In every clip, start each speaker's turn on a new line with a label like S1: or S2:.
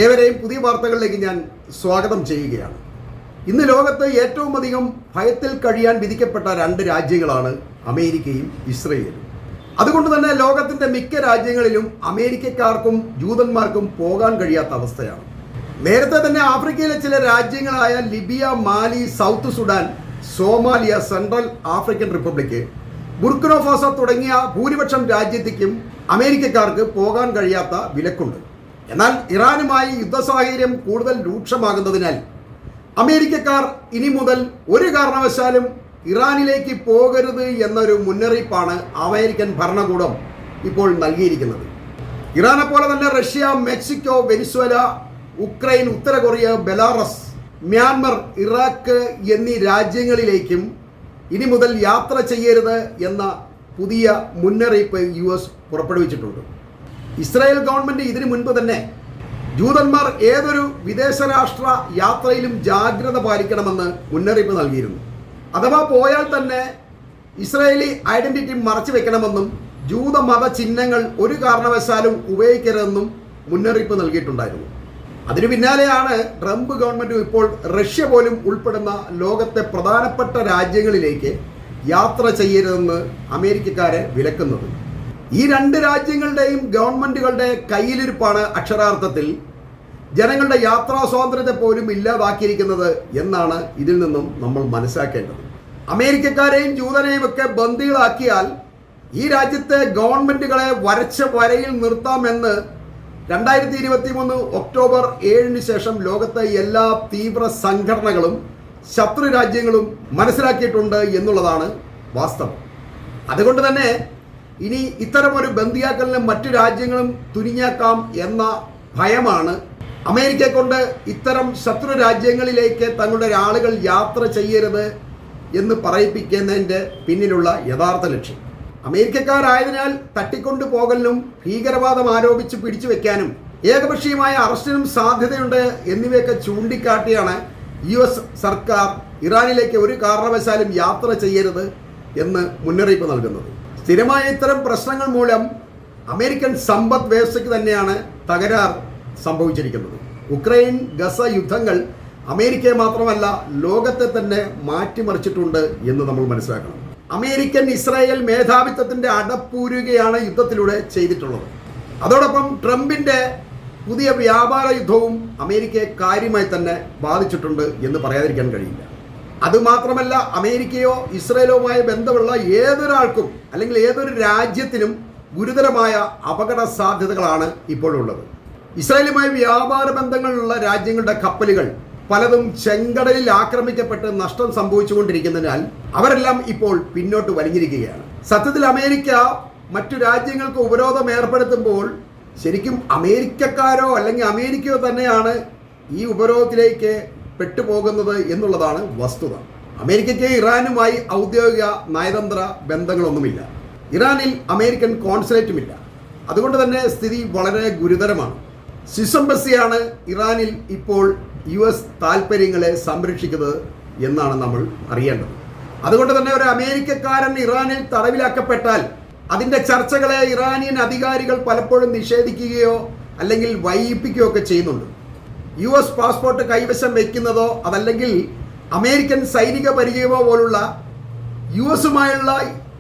S1: ഏവരെയും പുതിയ വാർത്തകളിലേക്ക് ഞാൻ സ്വാഗതം ചെയ്യുകയാണ്. ഇന്ന് ലോകത്ത് ഏറ്റവും അധികം ഭയത്തിൽ കഴിയാൻ വിധിക്കപ്പെട്ട രണ്ട് രാജ്യങ്ങളാണ് അമേരിക്കയും ഇസ്രയേലും. അതുകൊണ്ട് തന്നെ ലോകത്തിൻ്റെ മിക്ക രാജ്യങ്ങളിലും അമേരിക്കക്കാർക്കും ജൂതന്മാർക്കും പോകാൻ കഴിയാത്ത അവസ്ഥയാണ്. നേരത്തെ തന്നെ ആഫ്രിക്കയിലെ ചില രാജ്യങ്ങളായ Libya, Mali, South Sudan, Somalia, Central African Republic, Burkina Faso തുടങ്ങിയ ഭൂരിപക്ഷം രാജ്യത്തേക്കും അമേരിക്കക്കാർക്ക് പോകാൻ കഴിയാത്ത വിലക്കുണ്ട്. എന്നാൽ ഇറാനുമായി യുദ്ധസാഹചര്യം കൂടുതൽ രൂക്ഷമാകുന്നതിനാൽ അമേരിക്കക്കാർ ഇനി മുതൽ ഒരു കാരണവശാലും ഇറാനിലേക്ക് പോകരുത് എന്നൊരു മുന്നറിയിപ്പാണ് അമേരിക്കൻ ഭരണകൂടം ഇപ്പോൾ നൽകിയിരിക്കുന്നത്. ഇറാനെ പോലെ തന്നെ റഷ്യ, മെക്സിക്കോ, വെനിസ്വേല, ഉക്രൈൻ, ഉത്തര കൊറിയ, ബെലാറസ്, മ്യാൻമർ, ഇറാഖ് എന്നീ രാജ്യങ്ങളിലേക്കും ഇനി മുതൽ യാത്ര ചെയ്യരുത് എന്ന പുതിയ മുന്നറിയിപ്പ് US പുറപ്പെടുവിച്ചിട്ടുണ്ട്. ഇസ്രായേൽ ഗവൺമെൻറ് ഇതിനു മുൻപ് തന്നെ ജൂതന്മാർ ഏതൊരു വിദേശ രാഷ്ട്ര യാത്രയിലും ജാഗ്രത പാലിക്കണമെന്ന് മുന്നറിയിപ്പ് നൽകിയിരുന്നു. അഥവാ പോയാൽ തന്നെ ഇസ്രായേലി ഐഡന്റിറ്റി മറച്ചു വെക്കണമെന്നും ജൂതമത ചിഹ്നങ്ങൾ ഒരു കാരണവശാലും ഉപയോഗിക്കരുതെന്നും മുന്നറിയിപ്പ് നൽകിയിട്ടുണ്ടായിരുന്നു. അതിനു പിന്നാലെയാണ് ട്രംപ് ഗവൺമെൻറ് ഇപ്പോൾ റഷ്യ പോലും ഉൾപ്പെടുന്ന ലോകത്തെ പ്രധാനപ്പെട്ട രാജ്യങ്ങളിലേക്ക് യാത്ര ചെയ്യരുതെന്ന് അമേരിക്കക്കാരെ വിലക്കുന്നത്. ഈ രണ്ട് രാജ്യങ്ങളുടെയും ഗവൺമെൻറ്റുകളുടെ കയ്യിലിരിപ്പാണ് അക്ഷരാർത്ഥത്തിൽ ജനങ്ങളുടെ യാത്രാ സ്വാതന്ത്ര്യത്തെ പോലും ഇല്ലാതാക്കിയിരിക്കുന്നത് എന്നാണ് ഇതിൽ നിന്നും നമ്മൾ മനസ്സിലാക്കേണ്ടത്. അമേരിക്കക്കാരെയും ജൂതനെയും ഒക്കെ ബന്ദികളാക്കിയാൽ ഈ രാജ്യത്തെ ഗവൺമെൻറ്റുകളെ വരച്ച വരയിൽ നിർത്താമെന്ന് 2023 ഒക്ടോബർ 7 ശേഷം ലോകത്തെ എല്ലാ തീവ്ര സംഘടനകളും ശത്രു രാജ്യങ്ങളും മനസ്സിലാക്കിയിട്ടുണ്ട് എന്നുള്ളതാണ് വാസ്തവം. അതുകൊണ്ട് തന്നെ ഇനി ഇത്തരമൊരു ബന്ദിയാക്കലിന് മറ്റു രാജ്യങ്ങളും തുനിഞ്ഞേക്കാം എന്ന ഭയമാണ് അമേരിക്കയെ കൊണ്ട് ഇത്തരം ശത്രു രാജ്യങ്ങളിലേക്ക് തങ്ങളുടെ ആളുകൾ യാത്ര ചെയ്യരുത് എന്ന് പറയിപ്പിക്കുന്നതിൻ്റെ പിന്നിലുള്ള യഥാർത്ഥ ലക്ഷ്യം. അമേരിക്കക്കാരായതിനാൽ തട്ടിക്കൊണ്ടു പോകലിനും ഭീകരവാദം ആരോപിച്ച് പിടിച്ചു വെക്കാനും ഏകപക്ഷീയമായ അറസ്റ്റിനും സാധ്യതയുണ്ട് എന്നിവയൊക്കെ ചൂണ്ടിക്കാട്ടിയാണ് US സർക്കാർ ഇറാനിലേക്ക് ഒരു കാരണവശാലും യാത്ര ചെയ്യരുത് എന്ന് മുന്നറിയിപ്പ് നൽകുന്നത്. സ്ഥിരമായ ഇത്തരം പ്രശ്നങ്ങൾ മൂലം അമേരിക്കൻ സമ്പദ് വ്യവസ്ഥയ്ക്ക് തന്നെയാണ് തകരാർ സംഭവിച്ചിരിക്കുന്നത്. ഉക്രൈൻ, ഗസ യുദ്ധങ്ങൾ അമേരിക്കയെ മാത്രമല്ല ലോകത്തെ തന്നെ മാറ്റിമറിച്ചിട്ടുണ്ട് എന്ന് നമ്മൾ മനസ്സിലാക്കണം. അമേരിക്കൻ ഇസ്രായേൽ മേധാവിത്വത്തിൻ്റെ അടപ്പൂരുകയാണ് യുദ്ധത്തിലൂടെ ചെയ്തിട്ടുള്ളത്. അതോടൊപ്പം ട്രംപിൻ്റെ പുതിയ വ്യാപാര യുദ്ധവും അമേരിക്കയെ കാര്യമായി തന്നെ ബാധിച്ചിട്ടുണ്ട് എന്ന് പറയാതിരിക്കാൻ കഴിയില്ല. അതുമാത്രമല്ല, അമേരിക്കയോ ഇസ്രായേലുമായി ബന്ധമുള്ള ഏതൊരാൾക്കും അല്ലെങ്കിൽ ഏതൊരു രാജ്യത്തിനും ഗുരുതരമായ അപകട സാധ്യതകളാണ് ഇപ്പോഴുള്ളത്. ഇസ്രായേലുമായി വ്യാപാര ബന്ധങ്ങളുള്ള രാജ്യങ്ങളുടെ കപ്പലുകൾ പലതും ചെങ്കടലിൽ ആക്രമിക്കപ്പെട്ട് നഷ്ടം സംഭവിച്ചുകൊണ്ടിരിക്കുന്നതിനാൽ അവരെല്ലാം ഇപ്പോൾ പിന്നോട്ട് വലിഞ്ഞിരിക്കുകയാണ്. സത്യത്തിൽ അമേരിക്ക മറ്റു രാജ്യങ്ങൾക്ക് ഉപരോധം ഏർപ്പെടുത്തുമ്പോൾ ശരിക്കും അമേരിക്കക്കാരോ അല്ലെങ്കിൽ അമേരിക്കയോ തന്നെയാണ് ഈ ഉപരോധത്തിലേക്ക് പെട്ടുപോകുന്നത് എന്നുള്ളതാണ് വസ്തുത. അമേരിക്കയ്ക്ക് ഇറാനുമായി ഔദ്യോഗിക നയതന്ത്ര ബന്ധങ്ങളൊന്നുമില്ല. ഇറാനിൽ അമേരിക്കൻ കോൺസുലേറ്റുമില്ല. അതുകൊണ്ട് തന്നെ സ്ഥിതി വളരെ ഗുരുതരമാണ്. സ്വിസ് എംബസിയാണ് ഇറാനിൽ ഇപ്പോൾ US താൽപ്പര്യങ്ങളെ സംരക്ഷിക്കുന്നത് എന്നാണ് നമ്മൾ അറിയേണ്ടത്. അതുകൊണ്ട് തന്നെ ഒരു അമേരിക്കക്കാരൻ ഇറാനിൽ തടവിലാക്കപ്പെട്ടാൽ അതിൻ്റെ ചർച്ചകളെ ഇറാനിയൻ അധികാരികൾ പലപ്പോഴും നിഷേധിക്കുകയോ അല്ലെങ്കിൽ വൈകിപ്പിക്കുകയോ ഒക്കെ ചെയ്യുന്നുണ്ട്. US പാസ്പോർട്ട് കൈവശം വയ്ക്കുന്നതോ അതല്ലെങ്കിൽ അമേരിക്കൻ സൈനിക പരിചയമോ പോലുള്ള US-ഉമായുള്ള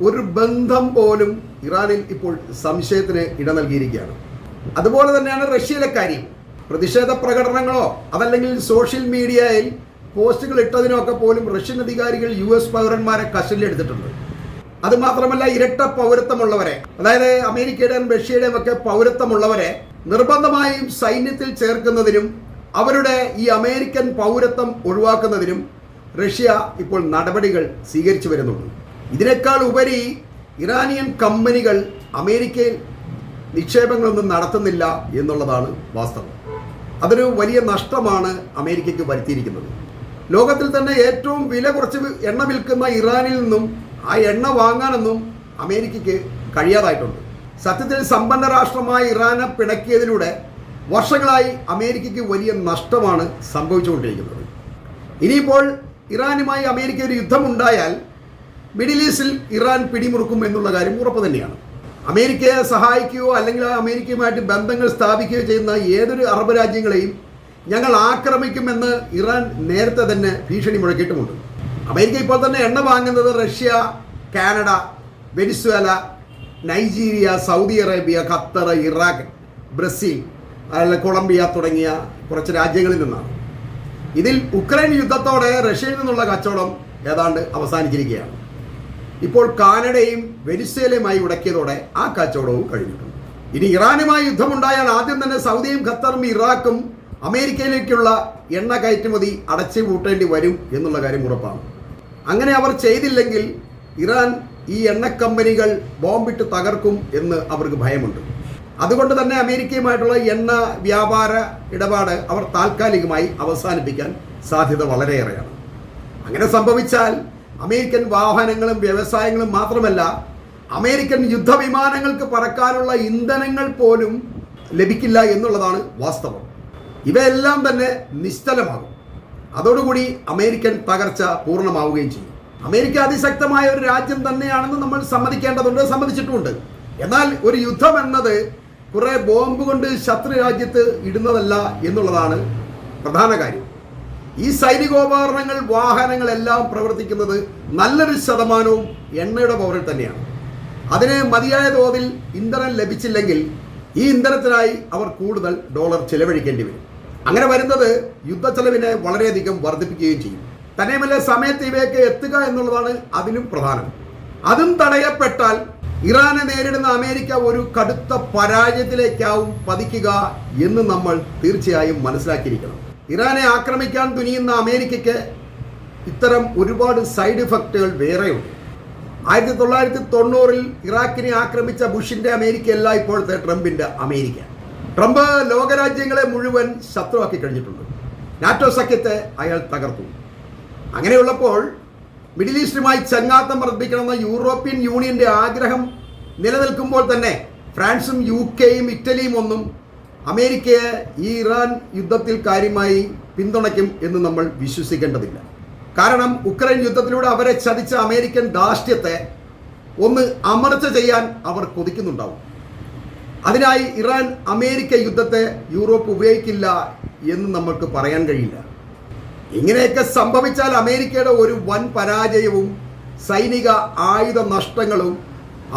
S1: ഒരു ബന്ധം പോലും ഇറാനിൽ ഇപ്പോൾ സംശയത്തിന് ഇട നൽകിയിരിക്കുകയാണ്. അതുപോലെ തന്നെയാണ് റഷ്യയിലെ കാര്യം. പ്രതിഷേധ പ്രകടനങ്ങളോ അതല്ലെങ്കിൽ സോഷ്യൽ മീഡിയയിൽ പോസ്റ്റുകൾ ഇട്ടതിനോ ഒക്കെ പോലും റഷ്യൻ അധികാരികൾ US പൗരന്മാരെ കസ്റ്റഡിയിലെടുത്തിട്ടുണ്ട്. അതുമാത്രമല്ല, ഇരട്ട പൗരത്വമുള്ളവരെ, അതായത് അമേരിക്കയുടെയും റഷ്യയുടെയും ഒക്കെ പൗരത്വമുള്ളവരെ നിർബന്ധമായും സൈന്യത്തിൽ ചേർക്കുന്നതിനും അവരുടെ ഈ അമേരിക്കൻ പൗരത്വം ഒഴിവാക്കുന്നതിനും റഷ്യ ഇപ്പോൾ നടപടികൾ സ്വീകരിച്ചു വരുന്നുണ്ട്. ഇതിനേക്കാൾ ഉപരി ഇറാനിയൻ കമ്പനികൾ അമേരിക്കയിൽ നിക്ഷേപങ്ങളൊന്നും നടത്തുന്നില്ല എന്നുള്ളതാണ് വാസ്തവം. അതൊരു വലിയ നഷ്ടമാണ് അമേരിക്കയ്ക്ക് വരുത്തിയിരിക്കുന്നത്. ലോകത്തിൽ തന്നെ ഏറ്റവും വില കുറച്ച് എണ്ണ വിൽക്കുന്ന ഇറാനിൽ നിന്നും ആ എണ്ണ വാങ്ങാനൊന്നും അമേരിക്കയ്ക്ക് കഴിയാതായിട്ടുണ്ട്. സത്യത്തിൽ സമ്പന്ന രാഷ്ട്രമായ ഇറാനെ പിണക്കിയതിലൂടെ വർഷങ്ങളായി അമേരിക്കയ്ക്ക് വലിയ നഷ്ടമാണ് സംഭവിച്ചുകൊണ്ടിരിക്കുന്നത്. ഇനിയിപ്പോൾ ഇറാനുമായി അമേരിക്ക ഒരു യുദ്ധമുണ്ടായാൽ മിഡിൽ ഈസ്റ്റിൽ ഇറാൻ പിടിമുറുക്കും എന്നുള്ള കാര്യം ഉറപ്പ് തന്നെയാണ്. അമേരിക്കയെ സഹായിക്കുകയോ അല്ലെങ്കിൽ അമേരിക്കയുമായിട്ട് ബന്ധങ്ങൾ സ്ഥാപിക്കുകയോ ചെയ്യുന്ന ഏതൊരു അറബ് രാജ്യങ്ങളെയും ഞങ്ങൾ ആക്രമിക്കുമെന്ന് ഇറാൻ നേരത്തെ തന്നെ ഭീഷണി മുഴക്കിയിട്ടുമുണ്ട്. അമേരിക്ക ഇപ്പോൾ തന്നെ എണ്ണ വാങ്ങുന്നത് Russia, Canada, Venezuela, Nigeria, Saudi Arabia, Qatar, Iraq, Brazil, Colombia തുടങ്ങിയ കുറച്ച് രാജ്യങ്ങളിൽ നിന്നാണ്. ഇതിൽ ഉക്രൈൻ യുദ്ധത്തോടെ റഷ്യയിൽ നിന്നുള്ള കച്ചവടം ഏതാണ്ട് അവസാനിച്ചിരിക്കുകയാണ്. ഇപ്പോൾ കാനഡയും വെനിസ്വേലയുമായി ഉടക്കിയതോടെ ആ കച്ചവടവും കഴിഞ്ഞിട്ടുണ്ട്. ഇനി ഇറാനുമായി യുദ്ധമുണ്ടായാൽ ആദ്യം തന്നെ സൗദിയും ഖത്തറും ഇറാഖും അമേരിക്കയിലേക്കുള്ള എണ്ണ കയറ്റുമതി അടച്ചു പൂട്ടേണ്ടി വരും എന്നുള്ള കാര്യം ഉറപ്പാണ്. അങ്ങനെ അവർ ചെയ്തില്ലെങ്കിൽ ഇറാൻ ഈ എണ്ണ കമ്പനികൾ ബോംബിട്ട് തകർക്കും എന്ന് അവർക്ക് ഭയമുണ്ട്. അതുകൊണ്ട് തന്നെ അമേരിക്കയുമായിട്ടുള്ള എണ്ണ വ്യാപാര ഇടപാട് അവർ താൽക്കാലികമായി അവസാനിപ്പിക്കാൻ സാധ്യത വളരെയേറെയാണ്. അങ്ങനെ സംഭവിച്ചാൽ അമേരിക്കൻ വാഹനങ്ങളും വ്യവസായങ്ങളും മാത്രമല്ല, അമേരിക്കൻ യുദ്ധവിമാനങ്ങൾക്ക് പറക്കാനുള്ള ഇന്ധനങ്ങൾ പോലും ലഭിക്കില്ല എന്നുള്ളതാണ് വാസ്തവം. ഇവയെല്ലാം തന്നെ നിശ്ചലമാകും. അതോടുകൂടി അമേരിക്കൻ തകർച്ച പൂർണ്ണമാവുകയും ചെയ്യും. അമേരിക്ക അതിശക്തമായ ഒരു രാജ്യം തന്നെയാണെന്ന് നമ്മൾ സമ്മതിക്കേണ്ടതുണ്ട്, സമ്മതിച്ചിട്ടുമുണ്ട്. എന്നാൽ ഒരു യുദ്ധം എന്നത് കുറെ ബോംബ് കൊണ്ട് ശത്രു രാജ്യത്ത് ഇടുന്നതല്ല എന്നുള്ളതാണ് പ്രധാന കാര്യം. ഈ സൈനികോപകരണങ്ങൾ, വാഹനങ്ങളെല്ലാം പ്രവർത്തിക്കുന്നത് നല്ലൊരു ശതമാനവും എണ്ണയുടെ പവറിൽ തന്നെയാണ്. അതിന് മതിയായ തോതിൽ ഇന്ധനം ലഭിച്ചില്ലെങ്കിൽ ഈ ഇന്ധനത്തിനായി അവർ കൂടുതൽ ഡോളർ ചെലവഴിക്കേണ്ടി വരും. അങ്ങനെ വരുന്നത് യുദ്ധച്ചെലവിനെ വളരെയധികം വർദ്ധിപ്പിക്കുകയും ചെയ്യും. തന്നെയുമല്ല, സമയത്ത് ഇവയൊക്കെ എത്തുക എന്നുള്ളതാണ് അതിലും പ്രധാനം. അതും തടയപ്പെട്ടാൽ ഇറാനെ നേരിടുന്ന അമേരിക്ക ഒരു കടുത്ത പരാജയത്തിലേക്കാവും പതിക്കുക എന്ന് നമ്മൾ തീർച്ചയായും മനസ്സിലാക്കിയിരിക്കണം. ഇറാനെ ആക്രമിക്കാൻ തുനിയുന്ന അമേരിക്കയ്ക്ക് ഇത്തരം ഒരുപാട് സൈഡ് ഇഫക്റ്റുകൾ വേറെയുണ്ട്. 1990 ഇറാഖിനെ ആക്രമിച്ച ബുഷിന്റെ അമേരിക്കയല്ല ഇപ്പോഴത്തെ ട്രംപിന്റെ അമേരിക്ക. ട്രംപ് ലോകരാജ്യങ്ങളെ മുഴുവൻ ശത്രുവാക്കി കഴിഞ്ഞിട്ടുണ്ട്. നാറ്റോ സഖ്യത്തെ അയാൾ തകർത്തു. അങ്ങനെയുള്ളപ്പോൾ മിഡിൽ ഈസ്റ്റുമായി ചങ്ങാത്തം വർദ്ധിക്കണമെന്ന യൂറോപ്യൻ യൂണിയന്റെ ആഗ്രഹം നിലനിൽക്കുമ്പോൾ തന്നെ ഫ്രാൻസും UK-യും ഇറ്റലിയും ഒന്നും അമേരിക്കയെ ഈ ഇറാൻ യുദ്ധത്തിൽ കാര്യമായി പിന്തുണയ്ക്കും എന്ന് നമ്മൾ വിശ്വസിക്കേണ്ടതില്ല. കാരണം ഉക്രൈൻ യുദ്ധത്തിലൂടെ അവരെ ചതിച്ച അമേരിക്കൻ ധാർഷ്ട്യത്തെ ഒന്ന് അമർച്ച ചെയ്യാൻ അവർ കൊതിക്കുന്നുണ്ടാവും. അതിനായി ഇറാൻ അമേരിക്ക യുദ്ധത്തെ യൂറോപ്പ് ഉപയോഗിക്കില്ല എന്ന് നമുക്ക് പറയാൻ കഴിയില്ല. ഇങ്ങനെയൊക്കെ സംഭവിച്ചാൽ അമേരിക്കയുടെ ഒരു വൻ പരാജയവും സൈനിക ആയുധ നഷ്ടങ്ങളും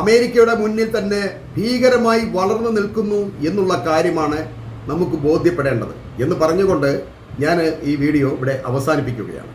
S1: അമേരിക്കയുടെ മുന്നിൽ തന്നെ ഭീകരമായി വളർന്നു നിൽക്കുന്നു എന്നുള്ള കാര്യമാണ് നമുക്ക് ബോധ്യപ്പെടേണ്ടത് എന്ന് പറഞ്ഞുകൊണ്ട് ഞാൻ ഈ വീഡിയോ ഇവിടെ അവസാനിപ്പിക്കുകയാണ്.